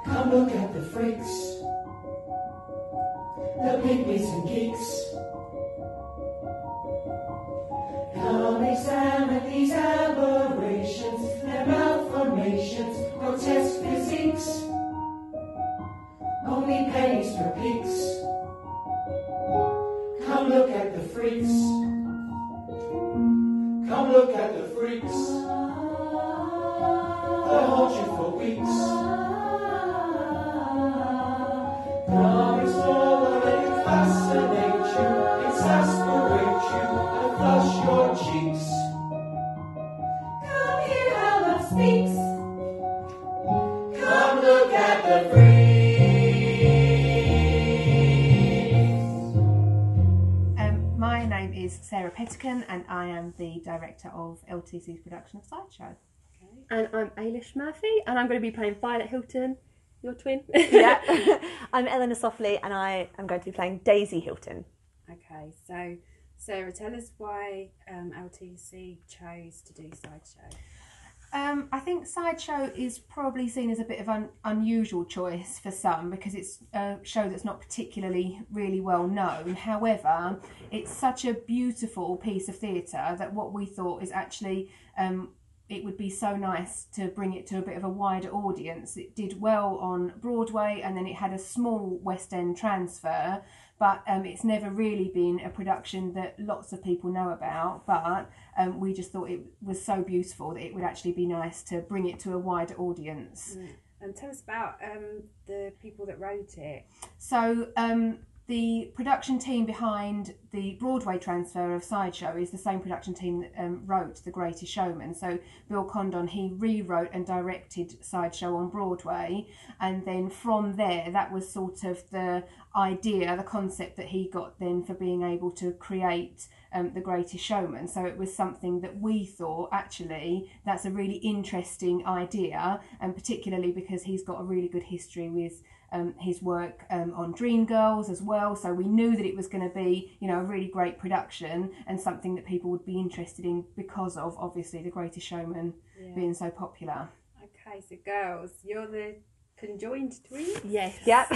Come look at the freaks, the pygmies and geeks. Come examine these aberrations, their malformations, grotesque physiques. Only pennies for peaks. Come look at the freaks. Come look at the freaks. They'll haunt you for weeks. Come explore where they can fascinate you, exasperate you, and flush your cheeks. Come hear how love speaks. Come look at the freaks. My name is Sarah Pettican and I am the director of LTC's production of Sideshow. And I'm Ailish Murphy, and I'm going to be playing Violet Hilton, your twin. Yeah. I'm Eleanor Softly, and I am going to be playing Daisy Hilton. Okay, so Sarah, tell us why LTC chose to do Sideshow. I think Sideshow is probably seen as a bit of an unusual choice for some because it's a show that's not particularly really well known. However, it's such a beautiful piece of theatre that what we thought is actually it would be so nice to bring it to a bit of a wider audience. It did well on Broadway and then it had a small West End transfer, but it's never really been a production that lots of people know about. But we just thought it was so beautiful that it would actually be nice to bring it to a wider audience. And tell us about the people that wrote it. So the production team behind the Broadway transfer of Sideshow is the same production team that wrote The Greatest Showman. So Bill Condon, he rewrote and directed Sideshow on Broadway, and then from there that was sort of the idea, the concept that he got then for being able to create The Greatest Showman. So it was something that we thought actually that's a really interesting idea, and particularly because he's got a really good history with his work on Dreamgirls as well, so we knew that it was going to be, you know, a really great production and something that people would be interested in because of obviously The Greatest Showman being so popular. Okay, so girls, you're the conjoined twins. Yes. Yep.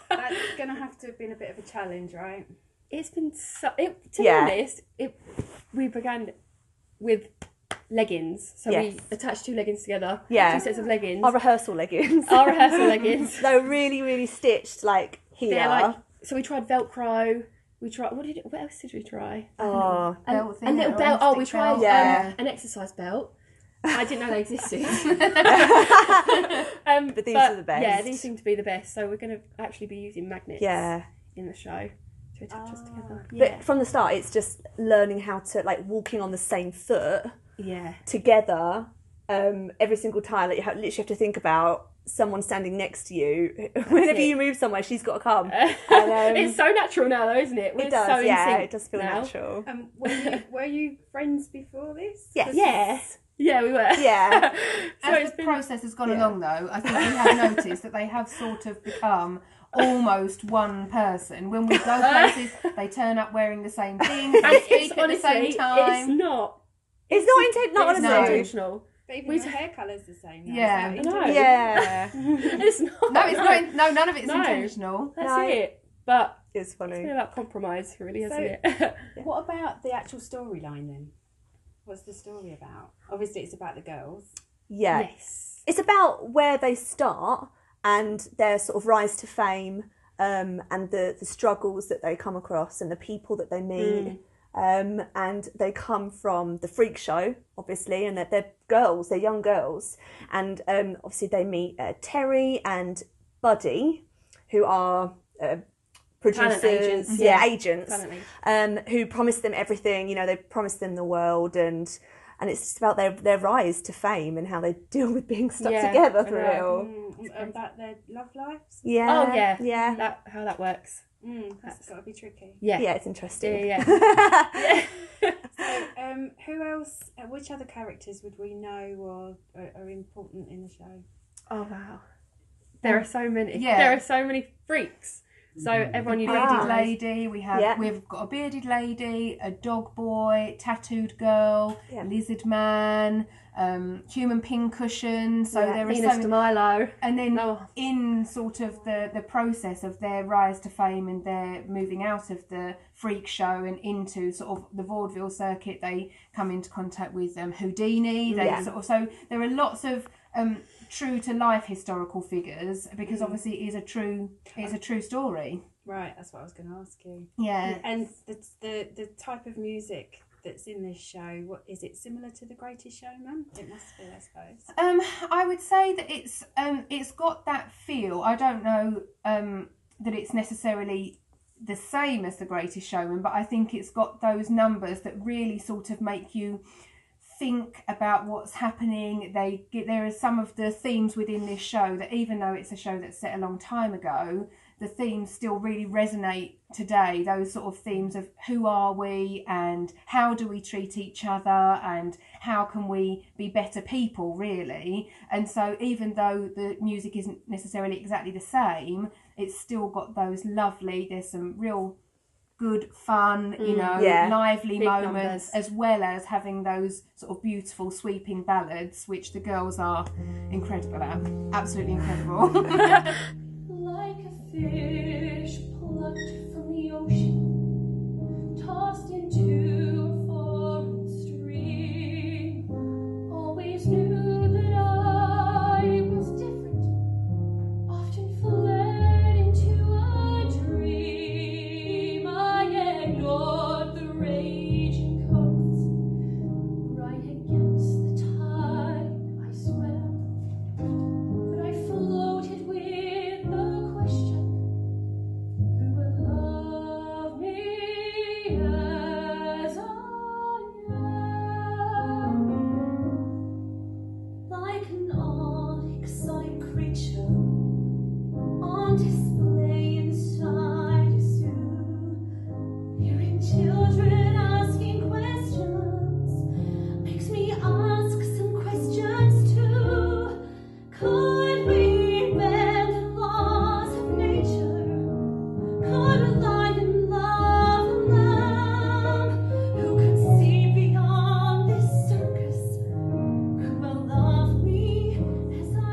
That's going to have to have been a bit of a challenge, right? It's been to be honest, we began with leggings, so we attached two leggings together. Yeah. 2 sets of leggings. Our rehearsal leggings. Our rehearsal leggings. They were really, really stitched, like here. They're like, so we tried Velcro. We tried. What else did we try? Oh, A little belt. Oh, we tried Yeah. an exercise belt. I didn't know they existed. but these are the best. Yeah, these seem to be the best. So we're going to actually be using magnets. Yeah. In the show to attach us together. But from the start, it's just learning how to, like, walking on the same foot. Yeah. Together, every single time, like, you literally have to think about someone standing next to you. Whenever you move somewhere, she's got to come. And, it's so natural now, though, isn't it? It does, so it does feel now. natural. Were you friends before this? Yes. Yeah, we were. Yeah. So As the process has gone along, though, I think we have noticed that they have sort of become almost one person. When we go places, they turn up wearing the same thing, they speak at the same time. It's not. It's not intentional. But even the hair colour's the same now. Yeah. So No. Yeah. It's not. No, it's not. No, none of it's No. intentional. That's it. But It's funny. it's been about compromise, really, hasn't it? What about the actual storyline then? What's the story about? Obviously, it's about the girls. Yeah. Yes. It's about where they start and their sort of rise to fame, and the struggles that they come across and the people that they meet. And they come from the freak show, obviously, and they're girls, they're young girls. And obviously they meet Terry and Buddy, who are producers, agents. agents, who promise them everything. You know, they promise them the world, and it's just about their rise to fame and how they deal with being stuck together through it all. About their love lives. Yeah. Oh, yeah. Yeah. How that works. That's got to be tricky. Yeah. Yeah, it's interesting. Yeah. So, who else? Which other characters would we know or are important in the show? Oh wow, there are so many. Yeah. There are so many freaks. So everyone you Bearded recognise. lady, we've got a bearded lady, a dog boy, tattooed girl, lizard man, human pincushion. So there is Venus de Milo. and then in sort of the process of their rise to fame and their moving out of the freak show and into sort of the vaudeville circuit, they come into contact with Houdini. So there are lots of true to life historical figures, because obviously it is a true story. Right, that's what I was going to ask you. Yeah. And the type of music that's in this show, what is it, similar to The Greatest Showman? It must be, I suppose. I would say that it's got that feel. I don't know that it's necessarily the same as The Greatest Showman, but I think it's got those numbers that really sort of make you think about what's happening. There are some of the themes within this show that, even though it's a show that's set a long time ago, the themes still really resonate today. Those sort of themes of who are we and how do we treat each other and how can we be better people, really. And so even though the music isn't necessarily exactly the same, it's still got those lovely, there's some real good fun, lively Big moments, numbers. as well as having those sort of beautiful sweeping ballads, which the girls are incredible at. Absolutely incredible. Like a fish plucked from the ocean, tossed into a foreign stream, always knew that I was different, often fled into a dream. I ignored the raging currents, right against the tide I swam, but I floated with the question, who will love me as I am? Like an onyx-like creature on display inside a zoo, hearing children asking questions makes me ask some questions too. Could we bend the laws of nature? Could a lion love a lamb? Who could see beyond this circus? Who will love me as I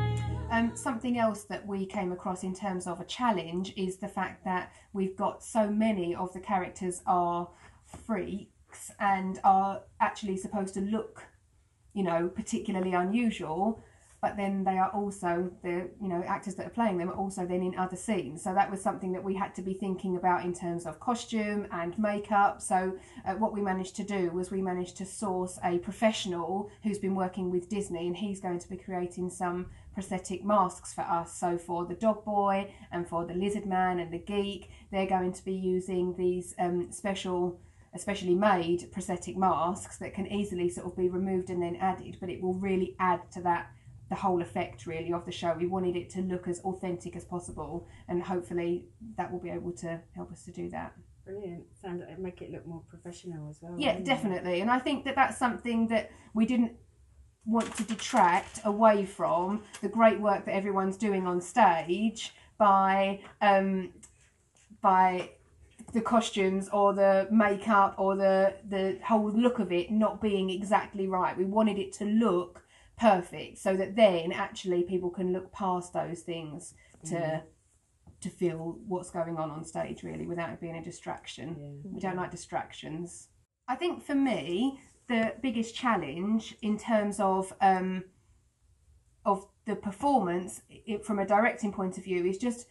am? Something else that we came across in terms of a challenge is the fact that we've got so many of the characters are freaks and are actually supposed to look, particularly unusual, but then they are also, the actors that are playing them are also then in other scenes. So that was something that we had to be thinking about in terms of costume and makeup. So what we managed to do was we managed to source a professional who's been working with Disney, and he's going to be creating some prosthetic masks for us. So for the dog boy and for the lizard man and the geek, they're going to be using these especially made prosthetic masks that can easily sort of be removed and then added, but it will really add to the whole effect really of the show. We wanted it to look as authentic as possible, and hopefully that will be able to help us to do that. Brilliant. Make it look more professional as well. Yeah, definitely. And I think that that's something that we didn't want to detract away from the great work that everyone's doing on stage by the costumes or the makeup or the whole look of it not being exactly right. We wanted it to look perfect so that then actually people can look past those things to feel what's going on stage, really, without it being a distraction. We don't like distractions. I think for me the biggest challenge in terms of the performance from a directing point of view is just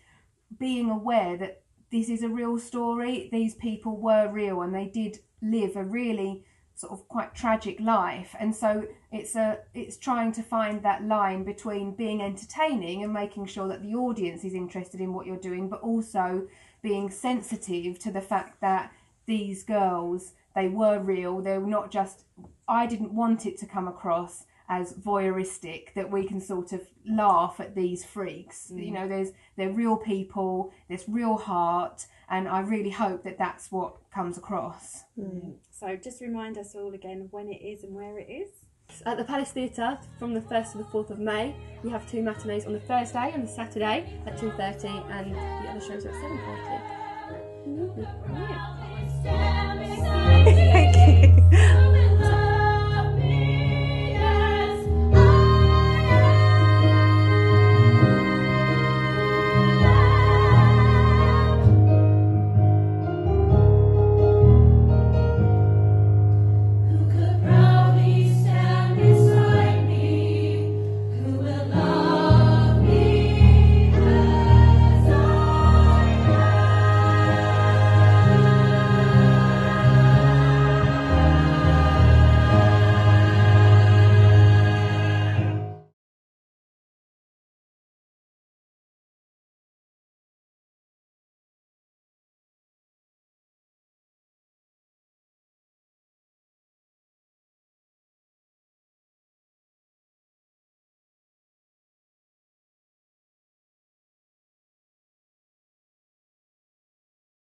being aware that this is a real story. These people were real and they did live a really sort of quite tragic life, and so it's trying to find that line between being entertaining and making sure that the audience is interested in what you're doing, but also being sensitive to the fact that these girls, they were real. They were not just, I didn't want it to come across as voyeuristic, that we can sort of laugh at these freaks. They're real people, there's real heart, and I really hope that that's what comes across. So just remind us all again when it is and where it is. At the Palace Theatre from the 1st to the 4th of May. We have 2 matinees on the Thursday and the Saturday at 2:30, and the other shows are at 7:30. Thank you.